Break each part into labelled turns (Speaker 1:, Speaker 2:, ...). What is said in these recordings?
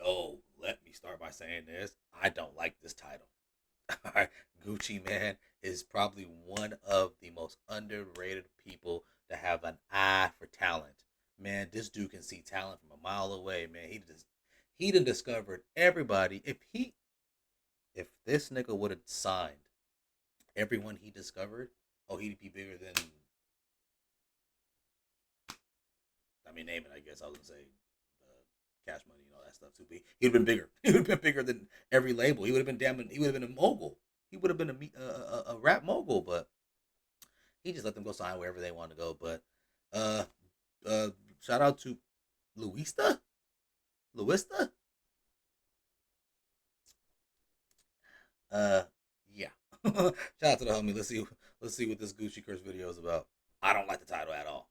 Speaker 1: Yo, let me start by saying this. I don't like this title. Alright, Gucci Man is probably one of the most underrated people to have an eye for talent. Man, this dude can see talent from a mile away, man. He done discovered everybody. If this nigga would have signed everyone he discovered, oh, he'd be bigger than, I mean, name it, I guess I was gonna say Cash Money and all that stuff too. But he'd have been bigger. He would have been bigger than every label. He would have been damn. He would have been a mogul. He would have been a rap mogul. But he just let them go sign wherever they want to go. But uh, shout out to Luista, Luista. Yeah. Shout out to the homie. Let's see what this Gucci Curse video is about. I don't like the title at all.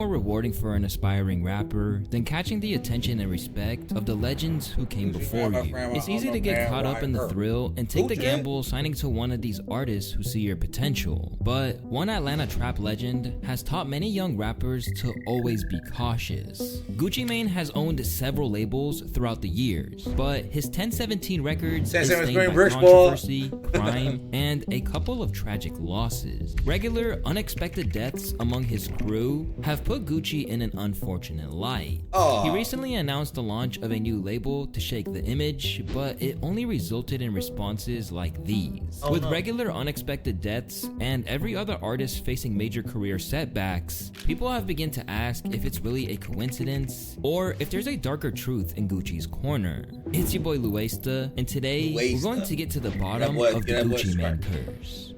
Speaker 2: More rewarding for an aspiring rapper than catching the attention and respect of the legends who came before you. It's easy to get caught up in the thrill and take the gamble signing to one of these artists who see your potential. But one Atlanta trap legend has taught many young rappers to always be cautious. Gucci Mane has owned several labels throughout the years, but his 1017 records is stained by controversy, crime, and a couple of tragic losses. Regular, unexpected deaths among his crew have put Gucci in an unfortunate light. He recently announced the launch of a new label to shake the image, but it only resulted in responses like these. With regular unexpected deaths and every other artist facing major career setbacks, people have begun to ask if it's really a coincidence or if there's a darker truth in Gucci's corner. It's your boy Luesta, and today we're going to get to the bottom of the Gucci Mane curse.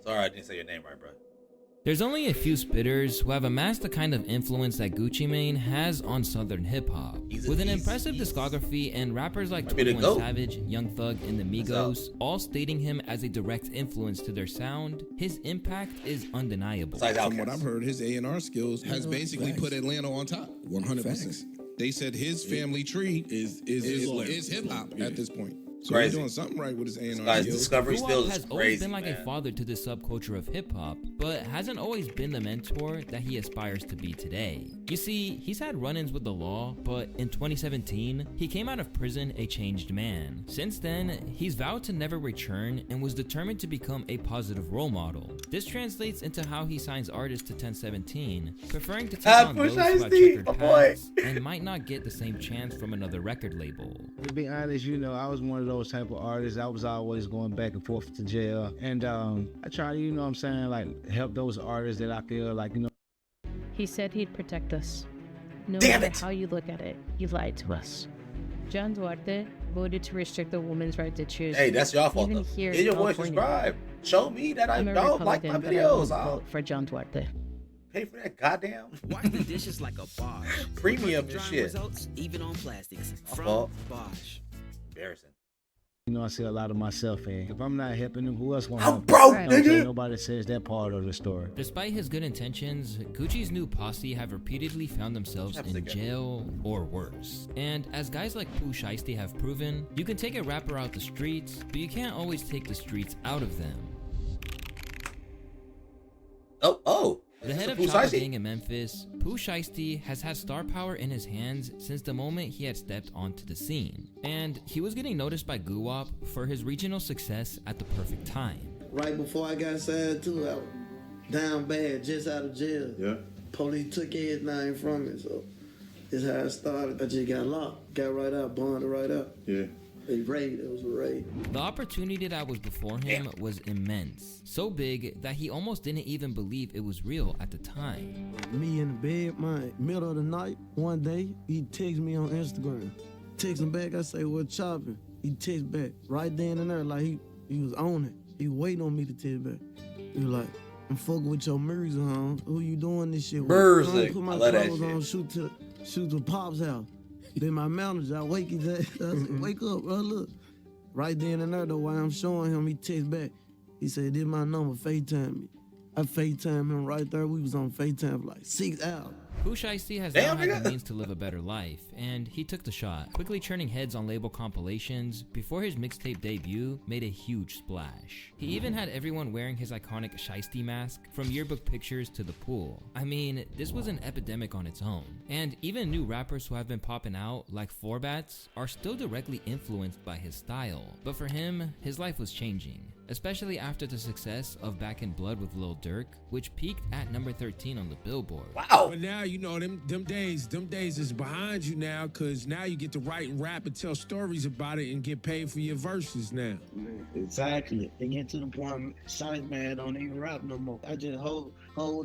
Speaker 1: Sorry, I didn't say your name right, bro.
Speaker 2: There's only a few spitters who have amassed the kind of influence that Gucci Mane has on southern hip-hop. With an impressive discography and rappers like 21 Savage, Young Thug, and the Migos all stating him as a direct influence to their sound, his impact is undeniable.
Speaker 3: From what I've heard, his A&R skills has basically put Atlanta on top. 100%. They said his family tree is hip-hop at this point. So he's doing something right with his A&R.
Speaker 1: Discovery skills
Speaker 2: has always been like a father to the subculture of hip-hop, but hasn't always been the mentor that he aspires to be today. You see, he's had run-ins with the law, but in 2017, he came out of prison a changed man. Since then, he's vowed to never return and was determined to become a positive role model. This translates into how he signs artists to 1017, preferring to take on those who have checkered paths and might not get the same chance from another record label.
Speaker 4: To be honest, you know, I was one of those type of artists. I was always going back and forth to jail, and I try to, you know what I'm saying, like help those artists that I feel like, you know.
Speaker 5: He said he'd protect us. No
Speaker 1: Damn
Speaker 5: matter
Speaker 1: it.
Speaker 5: how you look at it, you lied to us. John Duarte voted to restrict the woman's right to choose.
Speaker 1: Hey, that's your fault.
Speaker 5: Even
Speaker 1: Though.
Speaker 5: here
Speaker 1: Get
Speaker 5: in
Speaker 1: your voice
Speaker 5: California.
Speaker 1: subscribe. Show me that I
Speaker 5: I'm a
Speaker 1: don't like my
Speaker 5: Republican, but I won't
Speaker 1: videos. I'll
Speaker 5: vote for John Duarte.
Speaker 1: pay for that goddamn
Speaker 6: Wash the dishes like a Bosch.
Speaker 1: premium and
Speaker 6: Drying
Speaker 1: shit.
Speaker 6: results, even on plastics.
Speaker 1: My
Speaker 6: From
Speaker 1: fault.
Speaker 6: Bosch.
Speaker 1: Embarrassing.
Speaker 4: You know, I see a lot of myself in. If I'm not helping them, who else gonna
Speaker 1: I'm
Speaker 4: help?
Speaker 1: broke,
Speaker 4: You know what I'm
Speaker 1: nigga.
Speaker 4: saying? Nobody says that part of the story.
Speaker 2: Despite his good intentions, Gucci's new posse have repeatedly found themselves in jail or worse. And as guys like Pooh Shiesty have proven, you can take a rapper out the streets, but you can't always take the streets out of them.
Speaker 1: Oh.
Speaker 2: The head of Chopper Gang in Memphis, Pooh Shiesty has had star power in his hands since the moment he had stepped onto the scene. And he was getting noticed by Guwap for his regional success at the perfect time.
Speaker 7: Right before I got signed too, I was down bad, just out of jail.
Speaker 3: Yeah.
Speaker 7: Police took everything from me, so that's how it started. I just got locked, got right out, bonded right out.
Speaker 3: Yeah.
Speaker 7: They raided, it was a raid.
Speaker 2: The opportunity that was before him was immense, so big that he almost didn't even believe it was real at the time.
Speaker 7: Me in the bed, man, middle of the night, one day, he texts me on Instagram. Text him back, I say, what chopping? He text back, right then and there, like he was on it. He waiting on me to text back. He was like, I'm fucking with your music, huh? Who you doing this shit with?
Speaker 1: Music.
Speaker 7: Put my
Speaker 1: I love that
Speaker 7: clothes on,
Speaker 1: shit.
Speaker 7: shoot to Pop's house. Then my manager, I wake his ass. I said, wake up, bro, look. Right then and there, though, while I'm showing him, he text back. He said, this my number, FaceTime me. I FaceTime him right there. We was on FaceTime for like 6 hours.
Speaker 2: Pooh Shiesty has now had the means to live a better life, and he took the shot, quickly churning heads on label compilations before his mixtape debut made a huge splash. He even had everyone wearing his iconic Shiesty mask, from yearbook pictures to the pool. I mean, this was an epidemic on its own, and even new rappers who have been popping out, like Forbats, are still directly influenced by his style. But for him, his life was changing, especially after the success of Back in Blood with Lil Durk, which peaked at number 13 on the Billboard.
Speaker 1: Wow.
Speaker 8: But now, you know, them days is behind you now, because now you get to write and rap and tell stories about it and get paid for your verses now.
Speaker 7: Exactly. They get to the point, Shiesty man don't even rap no more. I just hold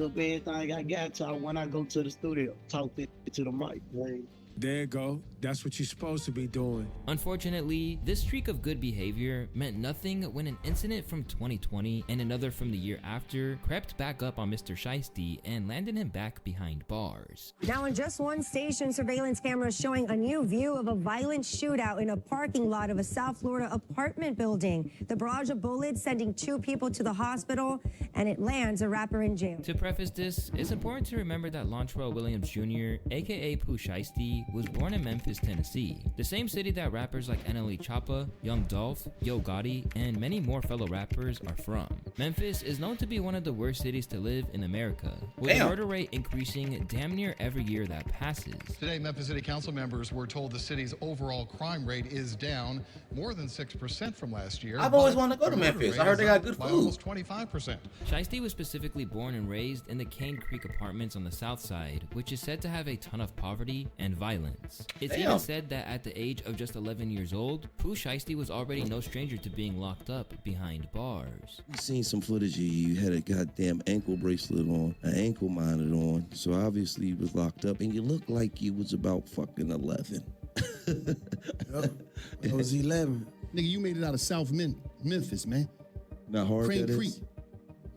Speaker 7: up everything I got to when I go to the studio, talk it to the mic. Man.
Speaker 8: There you go. That's what you're supposed to be doing.
Speaker 2: Unfortunately, this streak of good behavior meant nothing when an incident from 2020 and another from the year after crept back up on Mr. Shiesty and landed him back behind bars.
Speaker 9: Now in just one station, surveillance cameras showing a new view of a violent shootout in a parking lot of a South Florida apartment building. The barrage of bullets sending 2 people to the hospital, and it lands a rapper in jail.
Speaker 2: To preface this, it's important to remember that Lontrell Williams Jr., aka Pooh Shiesty, was born in Memphis, Tennessee, the same city that rappers like NLE Choppa, Young Dolph, Yo Gotti, and many more fellow rappers are from. Memphis is known to be one of the worst cities to live in America, with the murder rate increasing damn near every year that passes.
Speaker 10: Today, Memphis City Council members were told the city's overall crime rate is down more than 6% from last year.
Speaker 1: I've always wanted to go to Memphis. I heard they got good food.
Speaker 10: Almost 25%.
Speaker 2: Shiesty was specifically born and raised in the Cane Creek Apartments on the south side, which is said to have a ton of poverty and violence. It's even said that at the age of just 11 years old, Pooh Shiesty was already no stranger to being locked up behind bars.
Speaker 11: We seen some footage of you had a goddamn ankle bracelet on, an ankle monitor on, so obviously you was locked up, and you looked like you was about fucking 11.
Speaker 7: I was 11.
Speaker 10: Nigga, you made it out of South Memphis, man.
Speaker 11: Not hard,
Speaker 10: Crane
Speaker 11: that
Speaker 10: Creek.
Speaker 11: is?
Speaker 10: You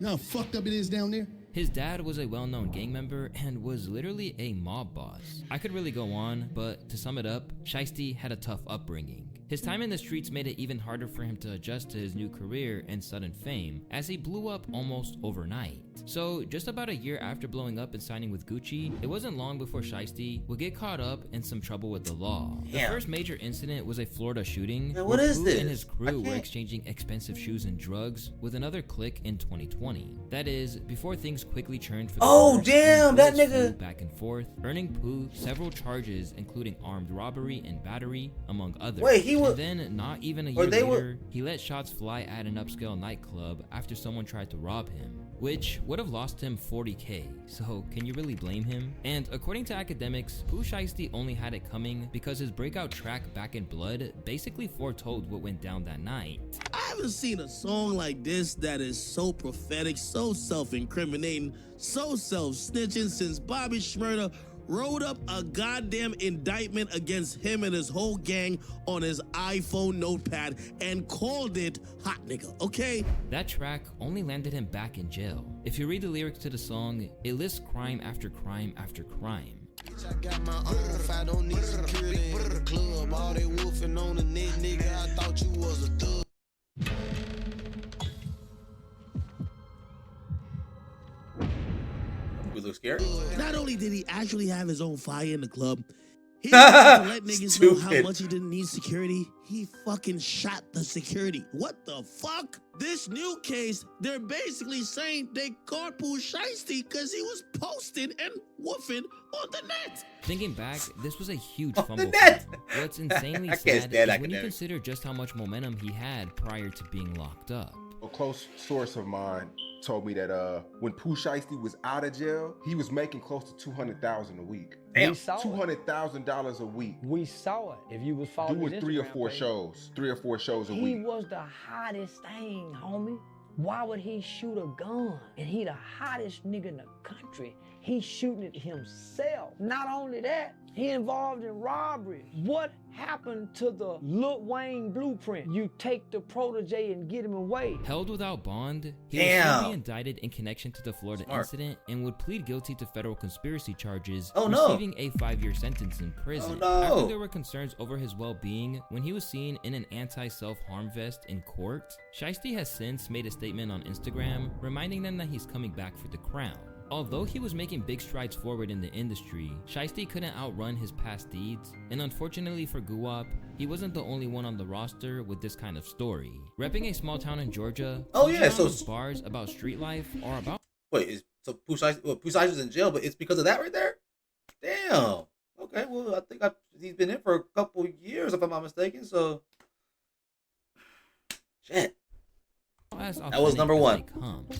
Speaker 10: know how fucked up it is down there?
Speaker 2: His dad was a well-known gang member and was literally a mob boss. I could really go on, but to sum it up, Shiesty had a tough upbringing. His time in the streets made it even harder for him to adjust to his new career and sudden fame, as he blew up almost overnight. So just about a year after blowing up and signing with Gucci, it wasn't long before Shiesty would get caught up in some trouble with the law. The first major incident was a Florida shooting, where Pooh and his crew were exchanging expensive shoes and drugs with another clique in 2020. That is, before things quickly churned for the worse,
Speaker 1: that nigga
Speaker 2: flew back and forth, earning Pooh several charges including armed robbery and battery, among others. And then, not even a year later, he let shots fly at an upscale nightclub after someone tried to rob him, which would have lost him $40K, so can you really blame him? And according to academics, Pooh Shiesty only had it coming because his breakout track Back in Blood basically foretold what went down that night.
Speaker 12: I haven't seen a song like this that is so prophetic, so self-incriminating, so self-snitching since Bobby Shmurda wrote up a goddamn indictment against him and his whole gang on his iPhone notepad and called it Hot Nigga, okay?
Speaker 2: That track only landed him back in jail. If you read the lyrics to the song, it lists crime after crime after crime.
Speaker 13: I got my own if I don't need security in the club. All they wolfing on the net, nigga, I thought you was a thug.
Speaker 1: We look scared.
Speaker 12: Not only did he actually have his own fire in the club, he to let niggas know how much he didn't need security. He fucking shot the security. What the fuck? This new case, they're basically saying they caught Pooh Shiesty because he was posting and woofing on the net.
Speaker 2: Thinking back, this was a huge fumble. What's insanely sad is when you consider just how much momentum he had prior to being locked up.
Speaker 14: A close source of mine told me that when Pooh Shiesty was out of jail, he was making close to $200,000 a week.
Speaker 15: Damn.
Speaker 14: $200,000 a week.
Speaker 15: We saw it. If you was following
Speaker 14: doing three or four shows a week.
Speaker 15: He was the hottest thing, homie. Why would he shoot a gun? And he the hottest nigga in the country. He's shooting it himself. Not only that, he involved in robbery. What happened to the Lil Wayne blueprint? You take the protege and get him away.
Speaker 2: Held without bond, he was soon indicted in connection to the Florida incident and would plead guilty to federal conspiracy charges, receiving a 5-year sentence in prison. After there were concerns over his well-being when he was seen in an anti-self-harm vest in court, Shiesty has since made a statement on Instagram reminding them that he's coming back for the crown. Although he was making big strides forward in the industry, Shiesty couldn't outrun his past deeds, and unfortunately for Guwap, he wasn't the only one on the roster with this kind of story. Repping a small town in Georgia,
Speaker 1: oh yeah, so
Speaker 2: bars about street life are about.
Speaker 1: Wait, so Pooh Shiesty was in jail, but it's because of that right there? Damn. Okay, well I think he's been in for a couple years if I'm not mistaken. So, shit. That was number one.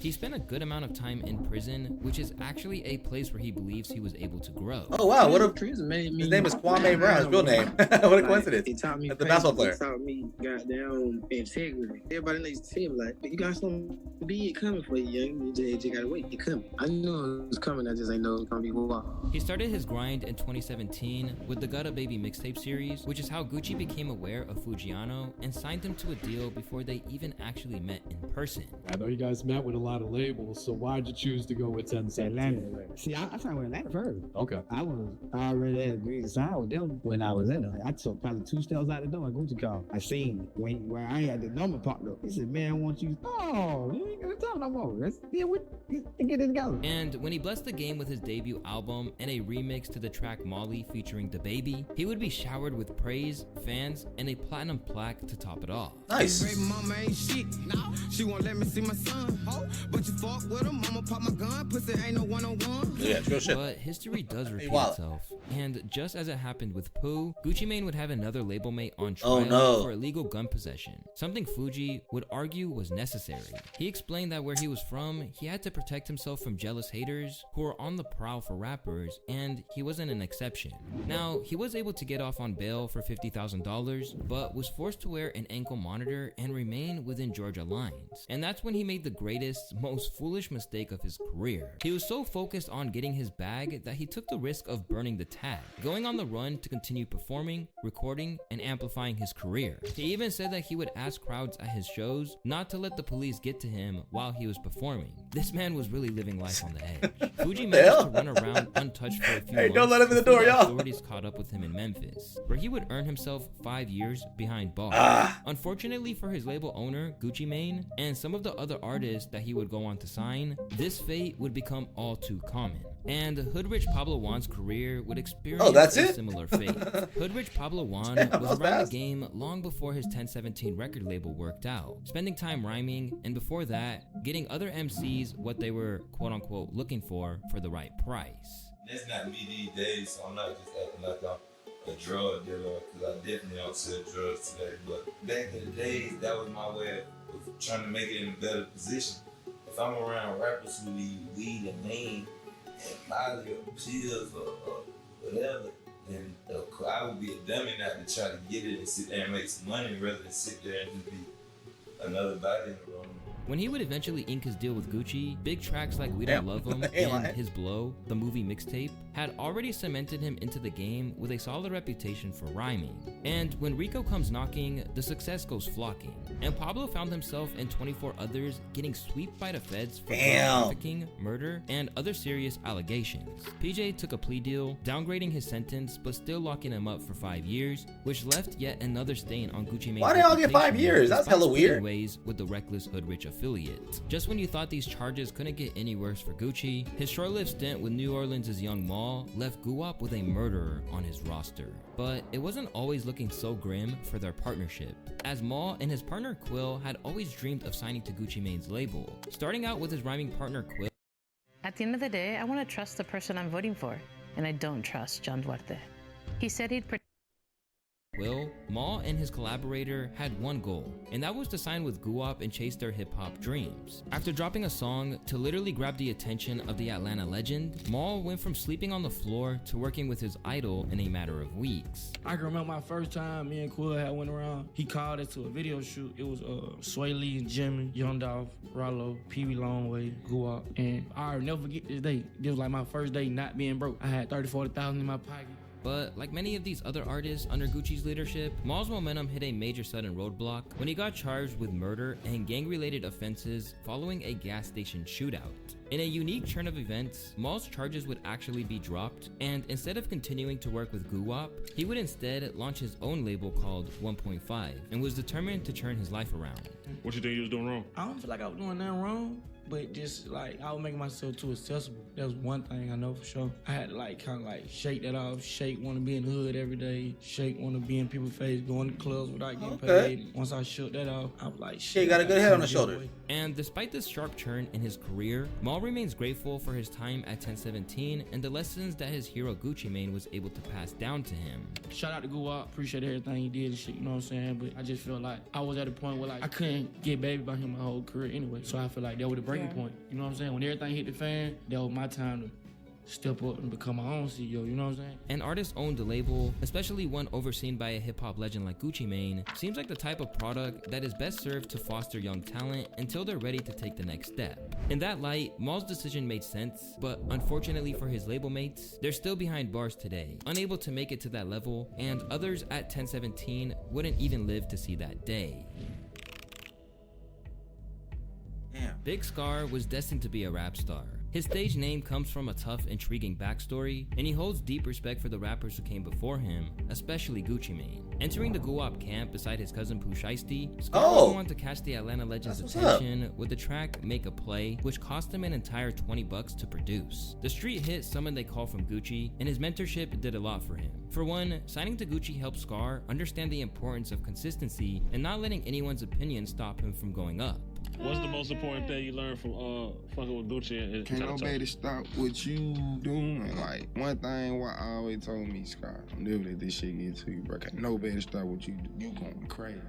Speaker 2: He spent a good amount of time in prison, which is actually a place where he believes he was able to grow.
Speaker 1: Oh wow, what a his name is Kwame Brown, his real name. What a coincidence.
Speaker 16: He taught me
Speaker 1: the basketball player.
Speaker 16: He taught me goddamn integrity. Everybody needs to tell me like, you got something big coming for you, young. You just gotta wait. It coming. I knew it was coming. I just ain't know it was gonna be wild.
Speaker 2: He started his grind in 2017 with the Gutta Baby mixtape series, which is how Gucci became aware of Fujiano and signed him to a deal before they even actually met in person.
Speaker 17: I know you guys met with a lot of labels, so why'd you choose to go with 1017?
Speaker 4: Atlanta. See, I signed with Atlanta first.
Speaker 17: Okay.
Speaker 4: I already had agreed to sign with them when I was in there. I took probably 2 steps out the door and Gucci called. I seen when I had the number popped up. He said, man, I want you. Oh, you ain't gonna talk no more. Let's get this going.
Speaker 2: And when he blessed the game with his debut album and a remix to the track Molly featuring DaBaby, he would be showered with praise, fans, and a platinum plaque to top it off.
Speaker 1: Nice.
Speaker 13: Baby mama ain't shit. She won't let me see my son. But you fuck with him, mama pop my gun. Pussy ain't no one-on-one.
Speaker 1: Yeah, real shit.
Speaker 2: But history does repeat itself. And just as it happened with Pooh, Gucci Mane would have another label mate on trial for illegal gun possession, something Fuji would argue was necessary. He explained that where he was from, he had to protect himself from jealous haters who were on the prowl for rappers, and he wasn't an exception. Now, he was able to get off on bail for $50,000, but was forced to wear an ankle monitor and remain within Georgia lines. And that's when he made the greatest, most foolish mistake of his career. He was so focused on getting his bag that he took the risk of burning the tag, going on the run to continue performing, recording, and amplifying his career. He even said that he would ask crowds at his shows not to let the police get to him while he was performing. This man was really living life on the edge. Fuji managed to run around untouched for a few months.
Speaker 1: Don't let him in the door, y'all.
Speaker 2: Authorities caught up with him in Memphis, where he would earn himself 5 years behind bars. Unfortunately for his label owner, Gucci Mane, and some of the other artists that he would go on to sign, this fate would become all too common. And Hoodrich Pablo Juan's career would experience a similar fate. Hoodrich Pablo Juan was around the game long before his 1017 record label worked out, spending time rhyming, and before that, getting other MCs what they were quote-unquote looking for the right price.
Speaker 18: That's not me these days, so I'm not just acting like I'm a drug dealer, because I definitely don't sell drugs today. But back in the days, that was my way of trying to make it in a better position. If I'm around rappers who need weed and lean, and Molly or pills or whatever, then I would be a dummy not to try to get it and sit there and make some money rather than sit there and just be another body in the room.
Speaker 2: When he would eventually ink his deal with Gucci, big tracks like We Don't Love Him and His Blow, the movie mixtape, had already cemented him into the game with a solid reputation for rhyming. And when Rico Comes Knocking, the success goes flocking. And Pablo found himself and 24 others getting swept by the feds for trafficking, murder, and other serious allegations. PJ took a plea deal, downgrading his sentence but still locking him up for 5 years, which left yet another stain on Gucci Mane's
Speaker 1: Why they all get 5 years? That's hella weird.
Speaker 2: Ways with the reckless Hoodrich affiliate. Just when you thought these charges couldn't get any worse for Gucci, his short-lived stint with New Orleans' Young Maul left Guwap with a murderer on his roster. But it wasn't always looking so grim for their partnership, as Maul and his partner Quill had always dreamed of signing to Gucci Mane's label, starting out with his rhyming partner Quill.
Speaker 5: At the end of the day, I want to trust the person I'm voting for, and I don't trust John Duarte. He said he'd
Speaker 2: Maul and his collaborator had one goal, and that was to sign with Guwap and chase their hip-hop dreams. After dropping a song to literally grab the attention of the Atlanta legend, Maul went from sleeping on the floor to working with his idol in a matter of weeks.
Speaker 19: I can remember my first time me and Quill had went around. He called us to a video shoot. It was Sway Lee and Jimmy, Young Dolph, Rollo, Pee Wee Longway, Guwap, and I'll never forget this day. This was like my first day not being broke. I had $30,000-$40,000 in my pocket.
Speaker 2: But like many of these other artists under Gucci's leadership, Maul's momentum hit a major sudden roadblock when he got charged with murder and gang-related offenses following a gas station shootout. In a unique turn of events, Maul's charges would actually be dropped, and instead of continuing to work with Guwap, he would instead launch his own label called 1.5 and was determined to turn his life around.
Speaker 20: What you think you was doing wrong?
Speaker 19: I don't feel like I was doing nothing wrong. but just like I was making myself too accessible. That was one thing I know for sure. I had to like kind of like shake that off. Shake want to be in the hood every day. Shake want to be in people's face, going to clubs without getting paid. Once I shook that off, I was like, shit.
Speaker 1: You got a good head on the shoulder.
Speaker 2: And despite this sharp turn in his career, Mal remains grateful for his time at 1017 and the lessons that his hero Gucci Mane was able to pass down to him.
Speaker 19: Shout out to Guwap, appreciate everything he did and shit, you know what I'm saying? But I just feel like I was at a point where like I couldn't get baby by him my whole career anyway. So I feel like that was the breaking point. You know what I'm saying? When everything hit the fan, that was my time to step up and become my own CEO, you know what I'm saying?
Speaker 2: An artist owned a label, especially one overseen by a hip-hop legend like Gucci Mane, seems like the type of product that is best served to foster young talent until they're ready to take the next step. In that light, Mal's decision made sense, but unfortunately for his label mates, they're still behind bars today, unable to make it to that level, and others at 1017 wouldn't even live to see that day.
Speaker 1: Damn.
Speaker 2: Big Scar was destined to be a rap star. His stage name comes from a tough, intriguing backstory, and he holds deep respect for the rappers who came before him, especially Gucci Mane. Entering the Guwap camp beside his cousin Pooh Shiesty, Scar wanted to catch the Atlanta legend's attention with the track Make a Play, which cost him an entire $20 to produce. The street hit Someone They Call from Gucci, and his mentorship did a lot for him. For one, signing to Gucci helped Scar understand the importance of consistency and not letting anyone's opinion stop him from going up.
Speaker 20: What's the most important thing you learned from fucking with Gucci? And
Speaker 21: can't nobody stop what you doing. Like, one thing what I always told me, Scott, don't never let this shit get to you, bro. Can't nobody stop what you do. You going crazy.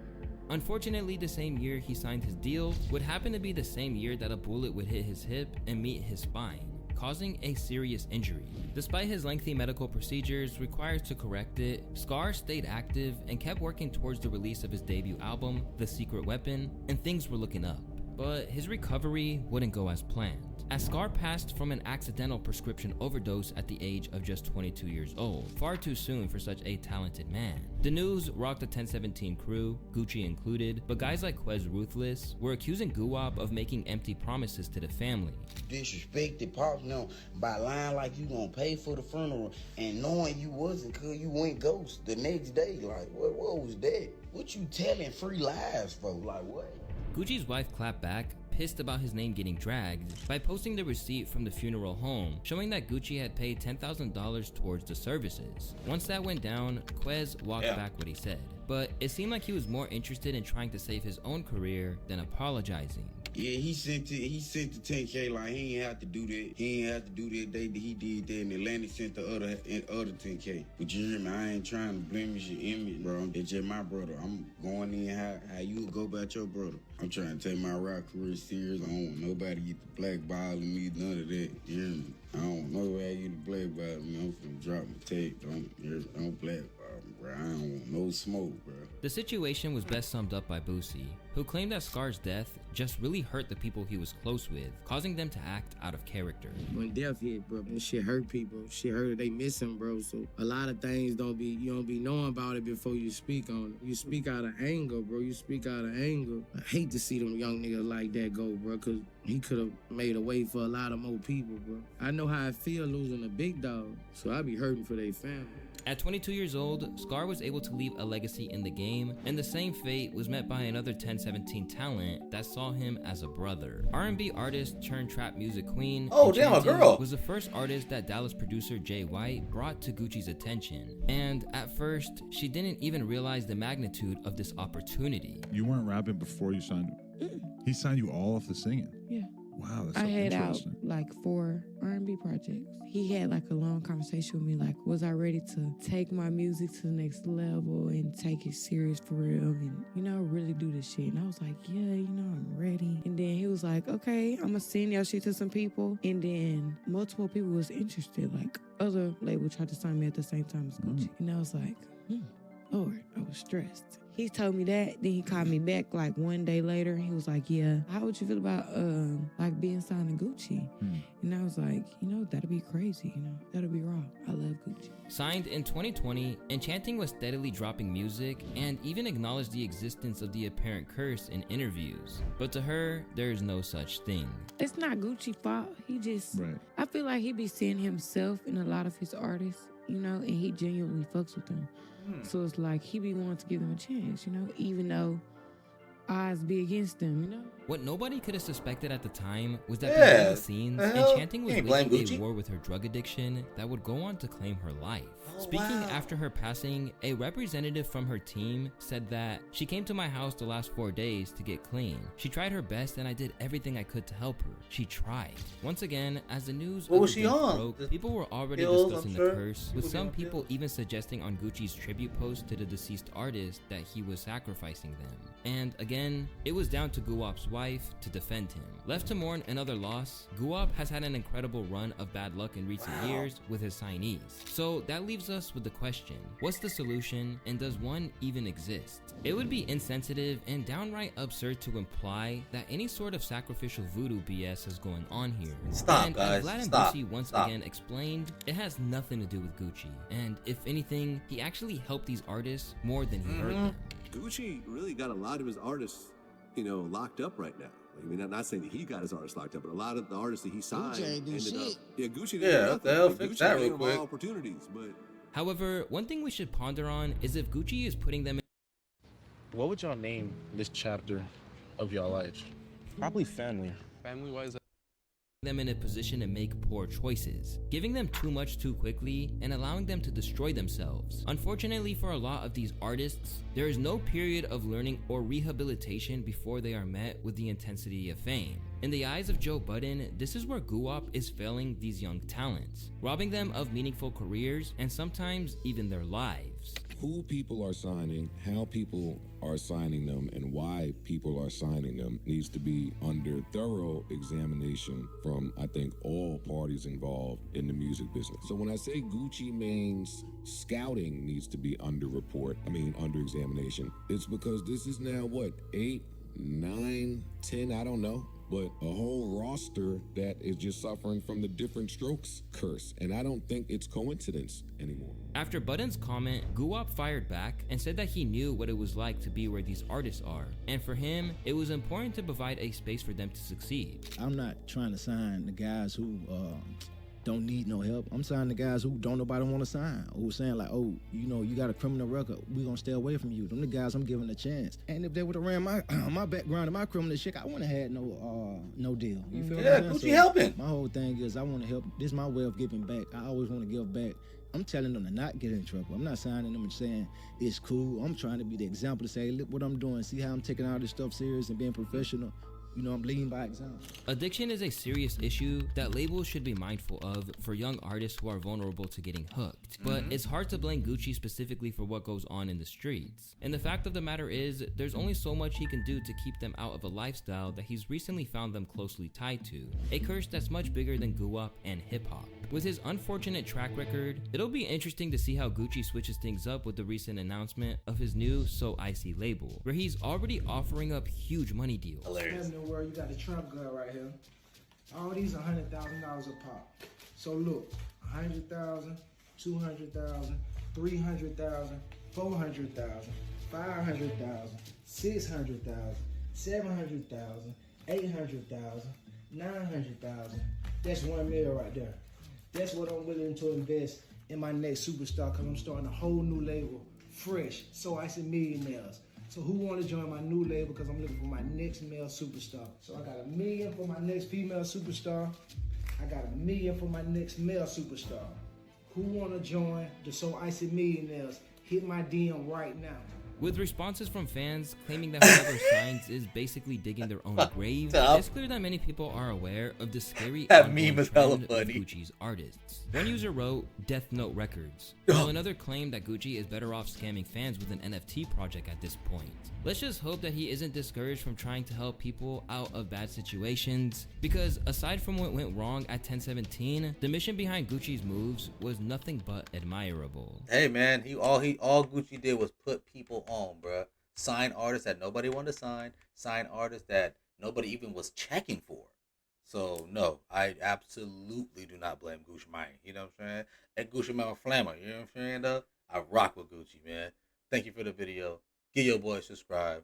Speaker 2: Unfortunately, the same year he signed his deal would happen to be the same year that a bullet would hit his hip and meet his spine, causing a serious injury. Despite his lengthy medical procedures required to correct it, Scar stayed active and kept working towards the release of his debut album, The Secret Weapon, and things were looking up. But his recovery wouldn't go as planned, as Scar passed from an accidental prescription overdose at the age of just 22 years old, far too soon for such a talented man. The news rocked the 1017 crew, Gucci included, but guys like Quez Ruthless were accusing Guwap of making empty promises to the family.
Speaker 22: Disrespected Pops now by lying like you gonna pay for the funeral and knowing you wasn't cause you went ghost the next day. Like, what was that? What you telling free lies for? Like, what?
Speaker 2: Gucci's wife clapped back, pissed about his name getting dragged, by posting the receipt from the funeral home, showing that Gucci had paid $10,000 towards the services. Once that went down, Quez walked back what he said, but it seemed like he was more interested in trying to save his own career than apologizing.
Speaker 21: Yeah, he sent the 10K like he ain't have to do that. He ain't have to do that. He did that, and Atlantic sent the other 10K. But you hear me? I ain't trying to blemish your image, bro. It's just my brother. I'm going in how you go about your brother. I'm trying to take my rap career serious. I don't want nobody get the blackballing me, none of that. You hear me? I don't know where you get the blackball me. I'm finna drop my tape. Don't blackball me, bro. I don't want no smoke, bro.
Speaker 2: The situation was best summed up by Boosie, who claimed that Scar's death just really hurt the people he was close with, causing them to act out of character.
Speaker 21: When death hit, bro, that shit hurt people. Shit hurt they miss him, bro. So a lot of things you don't be knowing about it before you speak on it. You speak out of anger, bro. You speak out of anger. I hate to see them young niggas like that go, bro, because he could have made a way for a lot of more people, bro. I know how I feel losing a big dog, so I be hurting for their family.
Speaker 2: At 22 years old, Scar was able to leave a legacy in the game, and the same fate was met by another 1017 talent that saw him as a brother. R&B artist turned trap music queen, was the first artist that Dallas producer Jay White brought to Gucci's attention. And at first, she didn't even realize the magnitude of this opportunity.
Speaker 23: You weren't rapping before you signed him? He signed you all off the singing?
Speaker 24: Yeah.
Speaker 23: Wow, that's so
Speaker 24: I had out
Speaker 23: interesting.
Speaker 24: like 4 R&B projects. He had like a long conversation with me, like, was I ready to take my music to the next level and take it serious for real and, really do this shit? And I was like, yeah, I'm ready. And then he was like, okay, I'm gonna send your shit to some people. And then multiple people was interested, like other labels tried to sign me at the same time as Gucci. And I was like, Lord, I was stressed. He told me that, then he called me back like one day later, and he was like, yeah, how would you feel about like being signed to Gucci? And I was like, that'd be crazy, that'd be raw. I love Gucci.
Speaker 2: Signed in 2020, Enchanting was steadily dropping music and even acknowledged the existence of the apparent curse in interviews. But to her, there is no such thing.
Speaker 24: It's not Gucci's fault. He just, I feel like he be seeing himself in a lot of his artists, and he genuinely fucks with them. So it's like he be wanting to give them a chance, even though odds be against them, you know?
Speaker 2: What nobody could have suspected at the time was that
Speaker 1: Yeah,
Speaker 2: behind the scenes,
Speaker 1: the hell?
Speaker 2: Enchanting was
Speaker 1: You ain't blame
Speaker 2: waging
Speaker 1: Gucci.
Speaker 2: a war with her drug addiction that would go on to claim her life.
Speaker 1: Oh,
Speaker 2: Speaking
Speaker 1: wow.
Speaker 2: after her passing, a representative from her team said that she came to my house the last 4 days to get clean. She tried her best and I did everything I could to help her. She tried. Once again, as the news
Speaker 1: What
Speaker 2: of
Speaker 1: was
Speaker 2: the
Speaker 1: she
Speaker 2: death
Speaker 1: on?
Speaker 2: broke,
Speaker 1: The
Speaker 2: people were already
Speaker 1: pills, I'm
Speaker 2: discussing
Speaker 1: sure.
Speaker 2: the curse, with
Speaker 1: People
Speaker 2: some
Speaker 1: be on
Speaker 2: people
Speaker 1: pills.
Speaker 2: even suggesting on Gucci's tribute post to the deceased artist that he was sacrificing them. And again, it was down to Guwap's wife to defend him. Left to mourn another loss, Guwap has had an incredible run of bad luck in recent years with his signees. So that leaves us with the question, what's the solution and does one even exist? It would be insensitive and downright absurd to imply that any sort of sacrificial voodoo BS is going on here.
Speaker 1: Stop,
Speaker 2: and
Speaker 1: guys.
Speaker 2: as Vlad and
Speaker 1: Stop.
Speaker 2: Boosie once
Speaker 1: Stop.
Speaker 2: again explained, it has nothing to do with Gucci. And if anything, he actually helped these artists more than he hurt them.
Speaker 3: Gucci really got a lot of his artists, locked up right now. I mean, I'm not saying that he got his artists locked up, but a lot of the artists that he signed
Speaker 12: ain't do
Speaker 3: ended up.
Speaker 12: shit.
Speaker 3: Yeah, Gucci didn't
Speaker 1: Yeah,
Speaker 3: do
Speaker 1: what the
Speaker 3: nothing.
Speaker 1: hell?
Speaker 3: But
Speaker 1: Fix
Speaker 3: Gucci
Speaker 1: that
Speaker 3: gave
Speaker 1: real
Speaker 3: him
Speaker 1: quick.
Speaker 3: all opportunities, but
Speaker 2: However, one thing we should ponder on is if Gucci is putting them
Speaker 6: What would y'all name this chapter of your life? Probably family.
Speaker 8: Family-wise,
Speaker 2: in a position to make poor choices, giving them too much too quickly and allowing them to destroy themselves. Unfortunately for a lot of these artists, there is no period of learning or rehabilitation before they are met with the intensity of fame. In the eyes of Joe Budden, this is where Guwap is failing these young talents, robbing them of meaningful careers and sometimes even their lives.
Speaker 9: Who people are signing, how people are signing them, and why people are signing them needs to be under thorough examination from, I think, all parties involved in the music business. So when I say Gucci Mane's scouting needs to be under examination, it's because this is now, 8, 9, 10, I don't know. But a whole roster that is just suffering from the different strokes curse. And I don't think it's coincidence anymore.
Speaker 2: After Budden's comment, Guwap fired back and said that he knew what it was like to be where these artists are. And for him, it was important to provide a space for them to succeed.
Speaker 25: I'm not trying to sign the guys who don't need no help. I'm signing the guys who don't nobody want to sign. Who saying like, oh, you got a criminal record, we gonna stay away from you. Them the guys I'm giving a chance. And if they would have ran my my background and my criminal shit, I wouldn't have had no deal. You feel
Speaker 1: Yeah,
Speaker 25: what I'm saying?
Speaker 1: Gucci helping.
Speaker 25: My whole thing is I want to help. This is my way of giving back. I always want to give back. I'm telling them to not get in trouble. I'm not signing them and saying it's cool. I'm trying to be the example to say, look what I'm doing. See how I'm taking all this stuff serious and being professional. I'm leading by example.
Speaker 2: Addiction is a serious issue that labels should be mindful of for young artists who are vulnerable to getting hooked. But it's hard to blame Gucci specifically for what goes on in the streets. And the fact of the matter is, there's only so much he can do to keep them out of a lifestyle that he's recently found them closely tied to. A curse that's much bigger than Guwap and hip-hop. With his unfortunate track record, it'll be interesting to see how Gucci switches things up with the recent announcement of his new So Icy label, where he's already offering up huge money deals.
Speaker 1: Hilarious.
Speaker 7: Where you got the Trump gun right here. All these are $100,000 a pop. So look, 100,000, 200,000, 300,000, 400,000, 500,000, 600,000, 700,000, 800,000, 900,000. That's $1 million right there. That's what I'm willing to invest in my next superstar, because I'm starting a whole new label, fresh, So Icy Millionaires. So who want to join my new label? Because I'm looking for my next male superstar. So I got $1 million for my next female superstar. I got $1 million for my next male superstar. Who want to join the So Icy Millionaires? Hit my DM right now.
Speaker 2: With responses from fans claiming that whoever signs is basically digging their own grave, it's clear that many people are aware of the scary
Speaker 1: That
Speaker 2: ongoing
Speaker 1: meme is hella
Speaker 2: trend of
Speaker 1: funny.
Speaker 2: Gucci's artists. One user wrote, Death Note Records, while another claimed that Gucci is better off scamming fans with an NFT project at this point. Let's just hope that he isn't discouraged from trying to help people out of bad situations, because aside from what went wrong at 1017, the mission behind Gucci's moves was nothing but admirable.
Speaker 1: Hey man, all Gucci did was put people on, bruh. Sign artists that nobody wanted to sign artists that nobody even was checking for. So no, I absolutely do not blame Gucci Mane. You know what I'm saying? And Gucci Mane Flammer, you know what I'm saying though? I rock with Gucci, man. Thank you for the video. Give your boy a subscribe.